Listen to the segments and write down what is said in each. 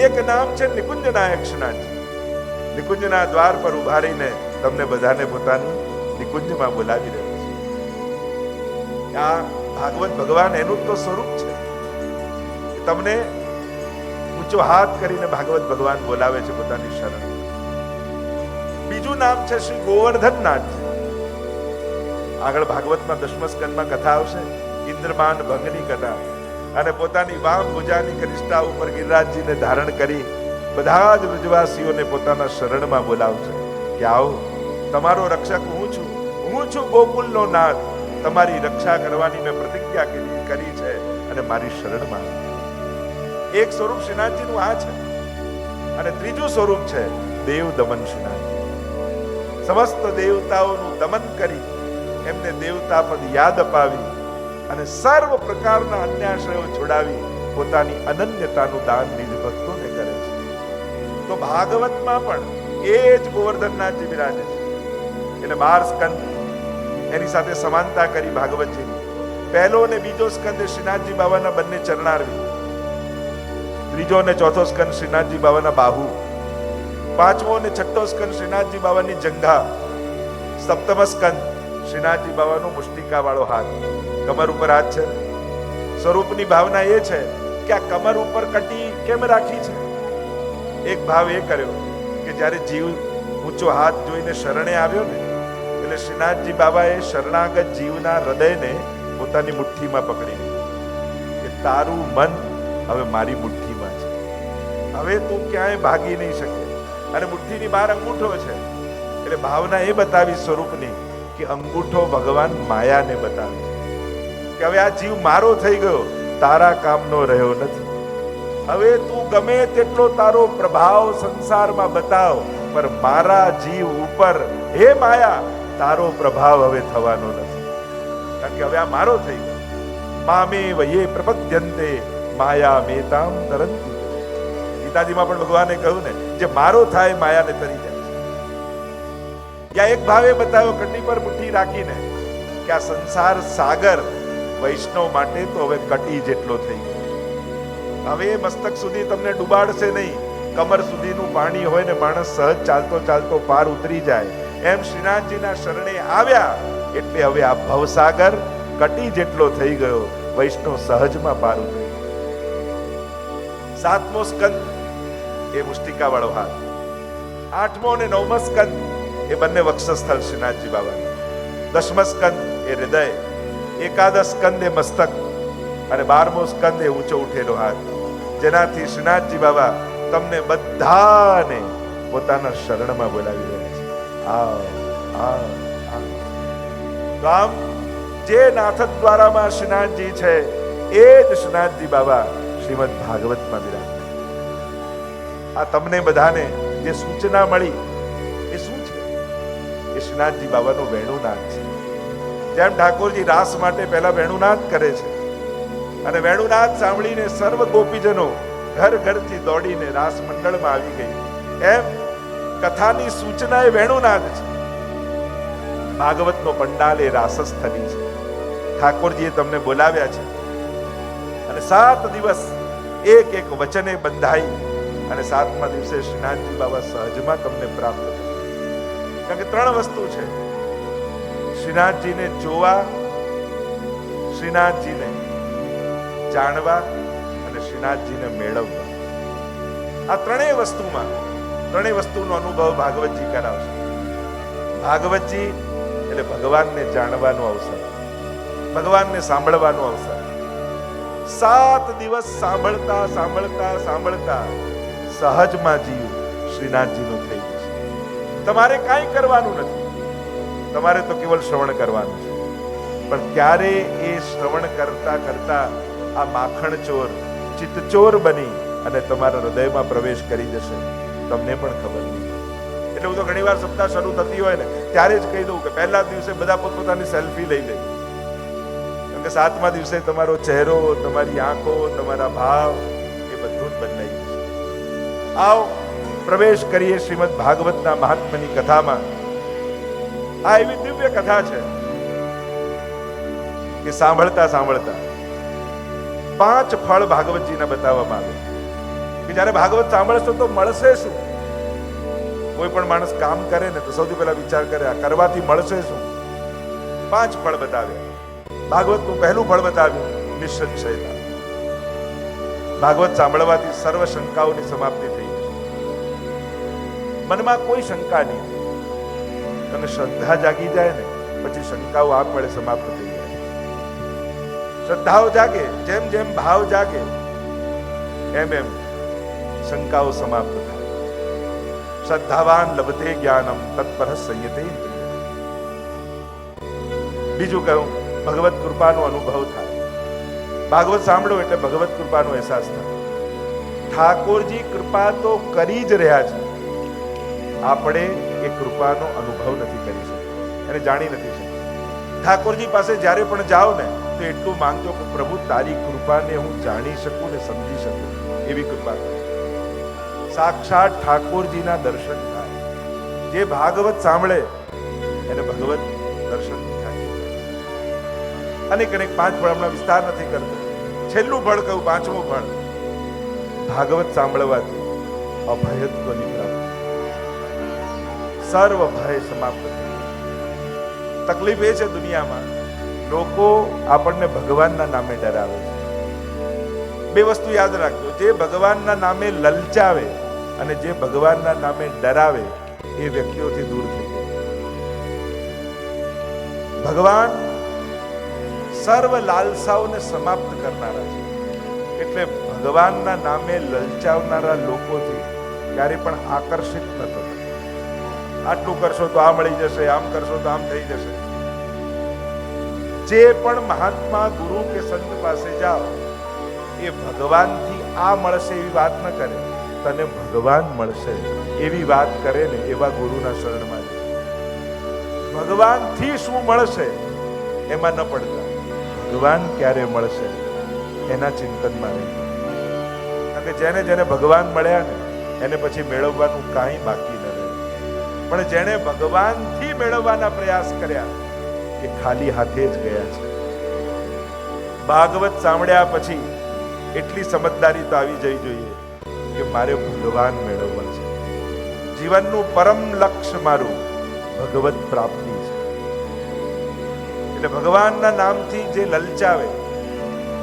એક નામ છે નિકુંજ નાયક શ્રીનાથજી. નિકુંજના દ્વાર પર ઉભા રહીને તમને બધાને પોતાની નિકુંજમાં બોલાવી રહ્યો છે. આ ભાગવત ભગવાન એનું તો સ્વરૂપ છે. તમને ઊંચો હાથ કરીને ભાગવત ભગવાન બોલાવે છે પોતાની શરણ. બીજું નામ છે શ્રી ગોવર્ધનનાથજી. આગળ ભાગવતમાં 10મા સ્કંદમાં કથા આવશે, ઇન્દ્રમાન ભંગની કથા. અને પોતાની વામ ભુજાની કનિષ્ઠા ઉપર ગિરિરાજજીને ધારણ કરી બધા જ વ્રજવાસીઓને પોતાના શરણમાં બોલાવશે કે આવો, તમારો રક્ષક હું છું ગોકુલનો નાથ. તમારી રક્ષા કરવાની મેં પ્રતિજ્ઞા કરી છે અને મારી શરણમાં. એક સ્વરૂપ શ્રીનાથજીનું આ છે. અને ત્રીજું સ્વરૂપ છે દેવ દમન શ્રીનાથજી. સમસ્ત દેવતાઓનું દમન કરી એમને દેવતા પદ યાદ અપાવી અને સર્વ પ્રકારના અન્યાશ્રયો છોડાવી પોતાની અનન્યતાનું દાન નિજ ભક્તોને કરે છે. તો ભાગવતમાં પણ એ જ ગોવર્ધનનાથજી બિરાજે છે. એટલે 12 સ્કંદ એની સાથે સમાનતા કરી ભાગવતજીની. પહેલો અને બીજો સ્કંદ શ્રીનાથજી બાબાના બંને ચરણારવિંદ, ત્રીજો અને ચોથો સ્કંદ શ્રીનાથજી બાબાના બાહુ, પાંચમો અને છઠ્ઠો સ્કંદ શ્રીનાથજી બાબાની જંઘા, સપ્તમ સ્કંદ શ્રીનાથજી બાબાનો મુષ્ટિકા વાળો હાથ. કમર ઉપર હાથ છે. સ્વરૂપની ભાવના એ છે કે આ કમર ઉપર કટી કેમ રાખી છે? એક ભાવ એ કર્યો કે જ્યારે જીવ ઊંચો હાથ જોઈને શરણે આવ્યો ને, એટલે શ્રીનાથજી બાબાએ શરણાગત જીવના હૃદયને પોતાની મુઠ્ઠીમાં પકડી લીધું કે તારું મન હવે મારી મુઠ્ઠીમાં છે, હવે તું ક્યાંય ભાગી નહીં શકે. અને મુઠ્ઠીની બહાર અંગૂઠો છે. એટલે ભાવના એ બતાવી સ્વરૂપની કે અંગૂઠો ભગવાન માયાને બતાવે છે કે હવે આ જીવ મારો થઈ ગયો, તારા કામનો રહ્યો નથી. હવે તું ગમે તેટલો તારો પ્રભાવ સંસારમાં બતાવ, પણ મારા જીવ ઉપર હે માયા તારો પ્રભાવ હવે થવાનો નથી. કારણ કે હવે આ મારો થઈ ગયો. મામે વયે પ્રપદ્યંતે માયા મેતામ તરંતી. ગીતાજીમાં પણ ભગવાને કહ્યું ને, જે મારો થાય માયાને તરી જાય. યા એક ભાવે બતાવ્યો કટી પર મુઠ્ઠી રાખીને કે આ સંસાર સાગર વૈષ્ણવ માટે તો હવે કટી જેટલો થઈ ગયો. હવે મસ્તક સુધી તમને ડુબાડશે નહીં. કમર સુધીનું પાણી હોય ને માણસ સહજ ચાલતો ચાલતો પાર ઉતરી જાય, એમ શ્રીનાથજીના શરણે આવ્યા એટલે હવે આ ભવસાગર કટી જેટલો થઈ ગયો, વૈષ્ણવ સહજમાં પાર ઉતરી. 7મો સ્કંદ એ મુષ્ટિકા વાળો હાથ, 8મો અને 9મો સ્કંદ એ બંને વક્ષસ્થળ શ્રીનાથજી બાબા, 10મો સ્કંદ એ હૃદય, 11 સ્કંદ એ મસ્તક અને 12મો સ્કંદ એ ઊંચો ઉઠેલો હાથ, જેનાથી શ્રીનાથજી બાબા તમને બધાને પોતાના શરણમાં બોલાવી રહ્યા છે. તો આમ જે નાથ દ્વારામાં શ્રીનાથજી છે એ જ શ્રીનાથજી બાબા શ્રીમદ ભાગવતમાં બિરાજે. આ તમને બધાને જે સૂચના મળી એ શું છે? એ શ્રીનાથજી બાબાનો વેણુનાદ છે. જેમ ઠાકોરજી રાસ માટે પહેલા વેણુનાદ કરે છે અને વેણુનાદ સાંભળીને સર્વ ગોપીજનો ઘર ઘરથી દોડીને રાસ મંડળમાં આવી ગઈ, એમ કથાની સૂચના એ વેણુનાદ છે. ભાગવતનો પંડાલ એ રાસસ્થલી છે. ઠાકોરજીએ તમને બોલાવ્યા છે અને 7 દિવસ એક એક વચને બંધાઈ અને 7મા દિવસે શ્રીનાથજી બાબા સહજમાં તમને પ્રાપ્ત થશે. કારણ કે 3 વસ્તુ છે: શ્રીનાથજીને જોવા, શ્રીનાથજીને જાણવા અને શ્રીનાથજીને મેળવવા. આ ત્રણેય વસ્તુનો અનુભવ ભાગવતજી કરાવશે. ભાગવતજી એટલે ભગવાનને જાણવાનો અવસર, ભગવાનને સાંભળવાનો અવસર. 7 દિવસ સાંભળતા સાંભળતા સાંભળતા સહજમાં જીવ શ્રીનાથજીનું થઈ જશે. તમારે કાંઈ કરવાનું નથી, તમારે તો કેવલ શ્રવણ કરવાનું છે. પણ ક્યારે એ શ્રવણ કરતા કરતા આ માખણ ચોર ચિત્તચોર બની અને તમારા હૃદયમાં પ્રવેશ કરી જશે તમને પણ ખબર નહીં. એટલે હું તો ઘણી વાર સપ્તાહ શરૂ થતી હોય ને ત્યારે જ કહી દઉં કે પહેલા દિવસે બધા પોતપોતાની સેલ્ફી લઈ લે. કારણ કે 7મા દિવસે તમારો ચહેરો, તમારી આંખો, તમારા ભાવ એ બધું જ બદલાઈ જશે. આવો પ્રવેશ કરીએ શ્રીમદ ભાગવતના મહાત્મ્યની કથામાં. આ એવી દિવ્ય કથા છે કે સાંભળતા સાંભળતા 5 ફળ ભાગવતજીના બતાવવામાં આવે. કે જ્યારે ભાગવત સાંભળશો તો મળશે શું? કોઈ પણ માણસ કામ કરે ને તો સૌથી પહેલા વિચાર કરે આ કરવાથી મળશે શું? 5 ફળ બતાવ્યા. ભાગવતનું પહેલું ફળ બતાવ્યું નિસંશયતા. ભાગવત સાંભળવાથી સર્વ શંકાઓની સમાપ્તિ થઈ જશે. મનમાં કોઈ શંકા નહીં. અને શ્રદ્ધા જાગી જાય ને પછી શંકાઓ આપમેળે સમાપ્ત થઈ જાય. શ્રદ્ધાઓ જાગે, જેમ જેમ ભાવ જાગે એમ એમ શંકાઓ સમાપ્ત થાય. શ્રદ્ધાવાન લભતે જ્ઞાનમ તત્પર સંયતે. બીજું કહું, ભગવત કૃપાનો અનુભવ થાય. ભાગવત સાંભળો એટલે ભગવત કૃપાનો અહેસાસ થાય. ઠાકોરજી કૃપા તો કરી જ રહ્યા છે, આપણે એ કૃપાનો અનુભવ નથી કરી શકતા અને જાણી નથી શકતા. ઠાકોરજી પાસે જ્યારે પણ જાઓ ને તો એટલું માંગજો કે પ્રભુ તારી કૃપાને હું જાણી શકું ને સમજી શકું, એવી કૃપા કરો. સાક્ષાત ઠાકોરજીના દર્શન થાય. જે ભાગવત સાંભળે એને ભગવત દર્શન થાય. અનેક 5 ફળ હમણાં વિસ્તાર નથી કરતો. છેલ્લું ફળ કહું, 5મું ફળ. ભાગવત સાંભળવાથી અભયત્વની પ્રાપ્તિ. સર્વ ભય સમાપ્ત થઈ. તકલીફ એ છે દુનિયામાં, લોકો આપણને ભગવાનના નામે ડરાવે છે. 2 વસ્તુ યાદ રાખજો, જે ભગવાનના નામે લલચાવે અને જે ભગવાનના નામે ડરાવે એ વ્યક્તિઓથી દૂર થઈ જાય. ભગવાન સર્વ લાલસાઓને સમાપ્ત કરનારા છે. એટલે ભગવાનના નામે લલચાવનારા લોકોથી ક્યારે પણ આકર્ષિત ન થતા. આટલું કરશો તો આ મળી જશે, આમ કરશો તો આમ થઈ જશે. જે પણ મહાત્મા ગુરુ કે સંત પાસે જાઓ એ ભગવાનથી આ મળશે એવી વાત ન કરે, તને ભગવાન મળશે એવી વાત કરે ને એવા ગુરુના શરણમાં જાય. ભગવાનથી શું મળશે એમાં ન પડતા, ભગવાન ક્યારે મળશે એના ચિંતનમાં નહીં. કારણ કે જેને જેને ભગવાન મળ્યા ને એને પછી મેળવવાનું કાંઈ બાકી ન રહે. પણ જેણે ભગવાનથી મેળવવાના પ્રયાસ કર્યા એ ખાલી હાથે જ ગયા છે. ભાગવત સાંભળ્યા પછી એટલી સમજદારી તો આવી જવી જોઈએ કે મારે ભગવાન મેળવવા છે. જીવનનું પરમ લક્ષ્ય મારું ભગવત પ્રાપ્તિ છે. એટલે ભગવાનના નામથી જે લલચાવે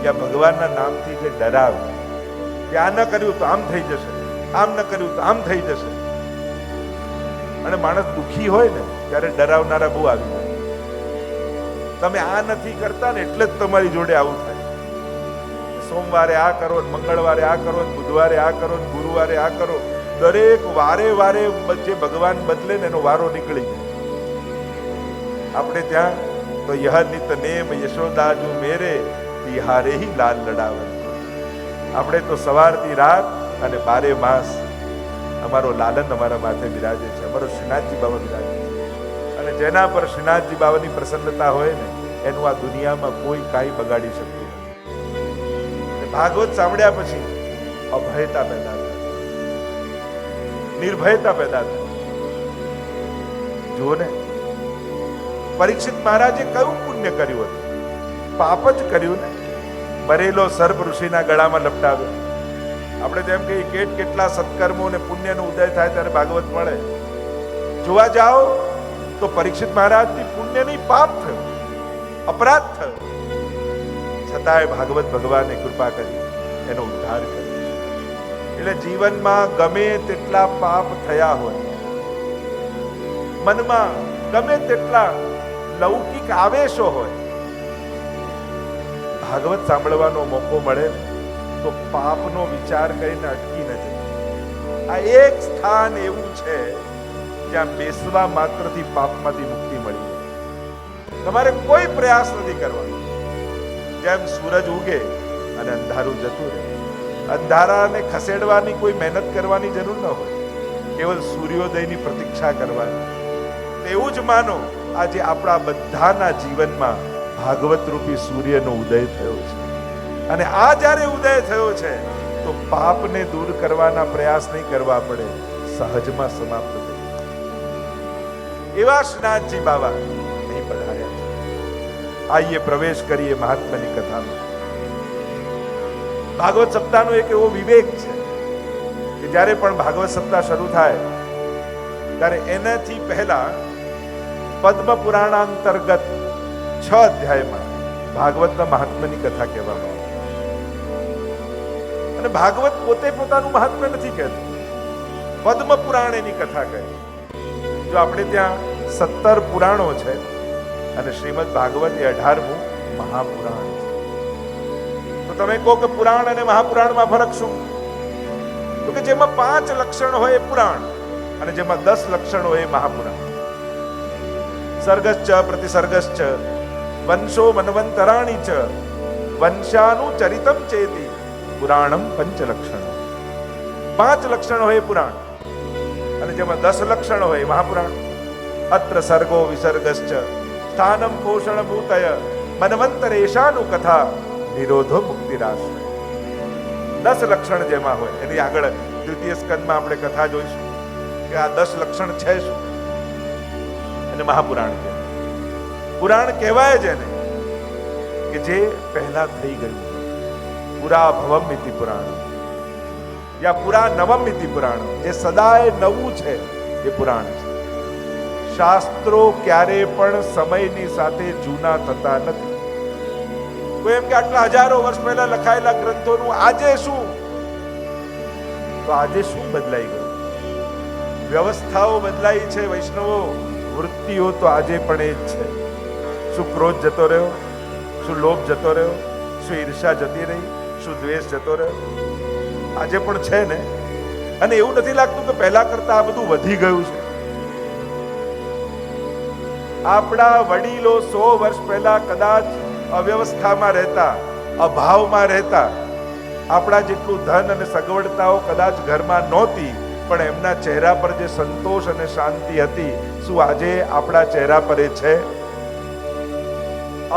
યા ભગવાનના નામથી જે ડરાવે કે આ ન કર્યું તો આમ થઈ જશે, આમ ન કર્યું તો આમ થઈ જશે. અને માણસ દુખી હોય ને ત્યારે ડરાવનારા બહુ આવી જાય. તમે આ નથી કરતા ને એટલે જ તમારી જોડે આવું થાય. સોમવારે આ કરો, મંગળવારે આ કરો, બુધવારે આ કરો, ગુરુવારે આ કરો. દરેક વારે વારે જે ભગવાન બદલે ને એનો વારો નીકળી જાય. આપણે ત્યાં તો યહ નિત નેમ યશોદાજુ મેરે તિહારે હી લાલ લડાવન. આપણે તો સવારથી રાત અને 12 માસ અમારો લાલન અમારા માથે બિરાજે છે, અમારો શ્રીનાથજી બાબા બિરાજે છે. અને જેના પર શ્રીનાથજી બાબાની પ્રસન્નતા હોય ને એનું આ દુનિયામાં કોઈ કાંઈ બગાડી શકતું નથી. ભાગવત સાંભળ્યા પછી અભયતા પેદા થાય, નિર્ભયતા પેદા થાય. જુઓ ને, પરીક્ષિત મહારાજે કયું પુણ્ય કર્યું હતું? પાપ જ કર્યું ને. મરેલો સર્પ ઋષિના ગળામાં લપટાવ્યો. આપણે તેમ કહીએ કેટલા સત્કર્મો અને પુણ્યનો ઉદય થાય ત્યારે ભાગવત મળે. જોવા જાઓ તો પરીક્ષિત મહારાજથી પુણ્ય નહીં પાપ થયું, અપરાધ થયો. છતાંય ભાગવત ભગવાને કૃપા કરી એનો ઉદ્ધાર કર્યો. એટલે જીવનમાં ગમે તેટલા પાપ થયા હોય, મનમાં ગમે તેટલા લૌકિક આવેશો હોય, ભાગવત સાંભળવાનો મોકો મળે ને તો પાપનો વિચાર કરીને અટકી ન જાય. આ એક સ્થાન એવું છે જ્યાં બેસવા માત્રથી પાપમાંથી મુક્તિ મળી જાય. તમારે કોઈ પ્રયાસ નથી કરવાનો. જેમ સૂરજ ઉગે અને અંધારું જતું રહે, અંધારાને ખસેડવાની કોઈ મહેનત કરવાની જરૂર ન હોય, કેવલ સૂર્યોદયની પ્રતીક્ષા કરવાની. એવું જ માનો આજે આપણા બધાના જીવનમાં ભાગવત રૂપી સૂર્યનો ઉદય થયો છે. અને આ જ્યારે ઉદય થયો છે તો પાપને દૂર કરવાના પ્રયાસ નહીં કરવા પડે, સહજમાં સમાપ્ત થઈ. એવા શ્રીનાથજી બાબા અહીં પધાર્યા છે. આઈએ પ્રવેશ કરીએ મહાત્માની કથામાં. ભાગવત સપ્તાહનો એક એવો વિવેક છે કે જ્યારે પણ ભાગવત સપ્તાહ શરૂ થાય ત્યારે એનાથી પહેલા પદ્મ પુરાણાંતર્ગત 6 અધ્યાયમાં ભાગવતના મહાત્મ્યની કથા કહેવામાં આવે. અને ભાગવત પોતે પોતાનું મહાત્મ્ય નથી કહેતું, પદ્મ પુરાણ એની કથા કહે. જો આપણે ત્યાં 17 પુરાણો છે અને શ્રીમદ ભાગવત એ 18મું મહાપુરાણ છે. તો તમે કહો કે પુરાણ અને મહાપુરાણમાં ફરક શું? તો કે જેમાં 5 લક્ષણ હોય એ પુરાણ અને જેમાં 10 લક્ષણ હોય એ મહાપુરાણ. સર્ગશ્ચ પ્રતિસર્ગશ્ચ વંશો મન્વંતરાણી ચ વંશાનું ચરિતમ ચેતી પુરાણમ પંચલક્ષણ. 5 લક્ષણ હોય પુરાણ અને જેમાં 10 લક્ષણ હોય મહાપુરાણ. અત્ર સર્ગો વિસર્ગશ્ચ સ્થાનમ પોષણ ભૂતય મન્વંતરેશાનું કથા નિરોધો મુક્તિરાશ્રય. 10 લક્ષણ જેમાં હોય એની આગળ દ્વિતીય સ્કંદમાં આપણે કથા જોઈશું કે આ 10 લક્ષણ છે શું. અને મહાપુરાણ કહેવાય. પુરાણ કહેવાય જેને કે જે પહેલા થઈ ગયું. પુરા ભવમ ઇતિ પુરાણ યા પુરા નવમ ઇતિ પુરાણ, જે સદાય નવું છે એ પુરાણ છે. શાસ્ત્રો ક્યારે પણ સમયની સાથે જૂના થતા નથી. કોઈ એમ કે આટલા હજારો વર્ષ પહેલા લખાયેલા ગ્રંથોનું આજે શું? તો આજે શું બદલાઈ ગયું? વ્યવસ્થાઓ બદલાઈ છે વૈષ્ણવો, વૃત્તિઓ તો આજે પણ એ જ છે. શું ક્રોધ જતો રહ્યો? શું લોભ જતો રહ્યો? શું ઈર્ષા જતી રહી? શું દ્વેષ જતો રહ્યો? આજે પણ છે ને. અને એવું નથી લાગતું કે પહેલા કરતા આ બધું વધી ગયું છે. આપણા વડીલો 100 વર્ષ પહેલા કદાચ અવ્યવસ્થામાં રહેતા, અભાવમાં રહેતા, આપણા જેટલું ધન અને સગવડતાઓ કદાચ ઘરમાં નહોતી, પણ એમના ચહેરા પર જે સંતોષ અને શાંતિ હતી, શું આજે આપણા ચહેરા પર એ છે?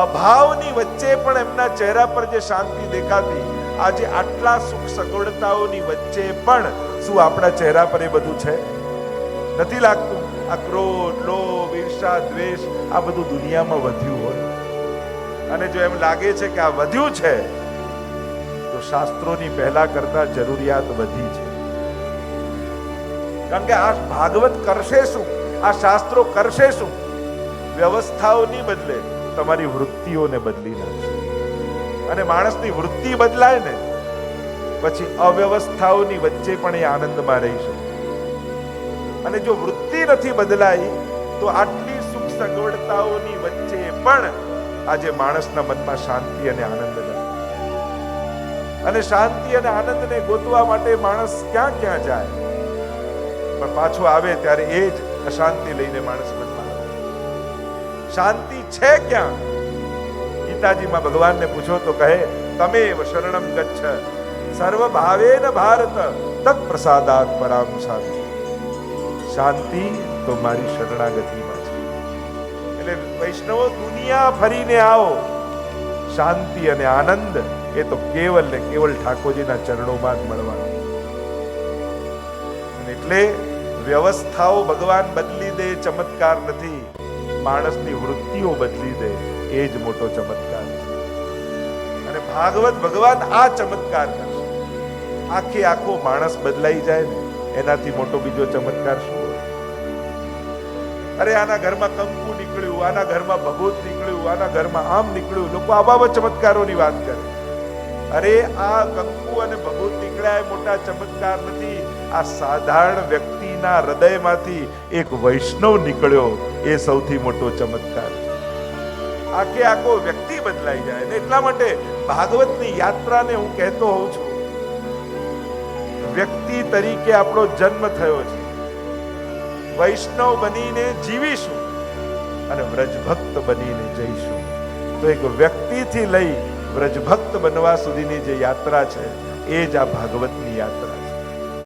અભાવની વચ્ચે પણ એમના ચહેરા પર જે શાંતિ દેખાતી, આજે આટલા સુખ સગવડતાઓની વચ્ચે પણ શું આપણા ચહેરા પર એ બધું છે? નથી લાગતું આ ક્રોધ, લોભ, ઈર્ષા, દ્વેષ આ બધું દુનિયામાં વધ્યું હોય? અને જો એમ લાગે છે કે આ વધ્યું છે તો શાસ્ત્રોની પહેલા કરતા જરૂરિયાત વધી છે. કારણ કે આ ભાગવત કરશે શું? આ શાસ્ત્રો કરશે શું? વ્યવસ્થાઓની બદલે તમારી વૃત્તિઓને બદલી નાખશે. અને માણસની વૃત્તિ બદલાય ને પછી અવ્યવસ્થાઓની વચ્ચે પણ એ આનંદમાં રહી શકે. અને જો વૃત્તિ નથી બદલાઈ તો આટલી સુખ સગવડતાઓની વચ્ચે પણ આજે માણસના મનમાં શાંતિ અને આનંદ નથી. અને શાંતિ અને આનંદને ગોતવા માટે માણસ ક્યાં ક્યાં જાય, પણ પાછો આવે ત્યારે એ જ અશાંતિ લઈને માણસ મનમાં આવે. શાંતિ છે ક્યાં? ગીતાજીમાં ભગવાનને પૂછો તો કહે તમેવ શરણમ ગચ્છ સર્વ ભાવેન ભારત તત્ પ્રસાદાત પરામ શાંતિ. શાંતિ તો મારી શરણાગતિમાં છે. એટલે વૈષ્ણવો, દુનિયા ફરીને આવો, શાંતિ અને આનંદ એ તો કેવલ ને કેવલ ઠાકોરજીના ચરણોમાં જ મળવાનું. એટલે વ્યવસ્થાઓ ભગવાન બદલી દે ચમત્કાર નથી, માણસની વૃત્તિઓ બદલી દે એ જ મોટો ચમત્કાર છે. અને ભાગવત ભગવાન આ ચમત્કાર કરશે. આખે આખો માણસ બદલાઈ જાય ને એનાથી મોટો બીજો ચમત્કાર શું? અરે આના ઘરમાં કંકુ નીકળ્યું, આના ઘરમાં ભગવત નીકળ્યું, આના ઘરમાં આમ નીકળ્યું. લોકો આવા ચમત્કારોની વાત કરે. અરે આ કંકુ અને ભગવત નીકળ્યા એ મોટા ચમત્કાર નથી. આ સાધારણ વ્યક્તિના હૃદયમાંથી એક વૈષ્ણવ નીકળ્યો એ સૌથી મોટો ચમત્કાર છે. આખે આખો વ્યક્તિ બદલાઈ જાય. ને એટલા માટે ભાગવતની યાત્રાને હું કહેતો હોઉં છું, વ્યક્તિ તરીકે આપણો જન્મ થયો છે, વૈષ્ણવ બનીને જીવીશું અને વ્રજભક્ત બનીને જઈશું. તો એક વ્યક્તિથી લઈ વ્રજભક્ત બનવા સુધીની જે યાત્રા છે એ જ આ ભાગવતની યાત્રા છે.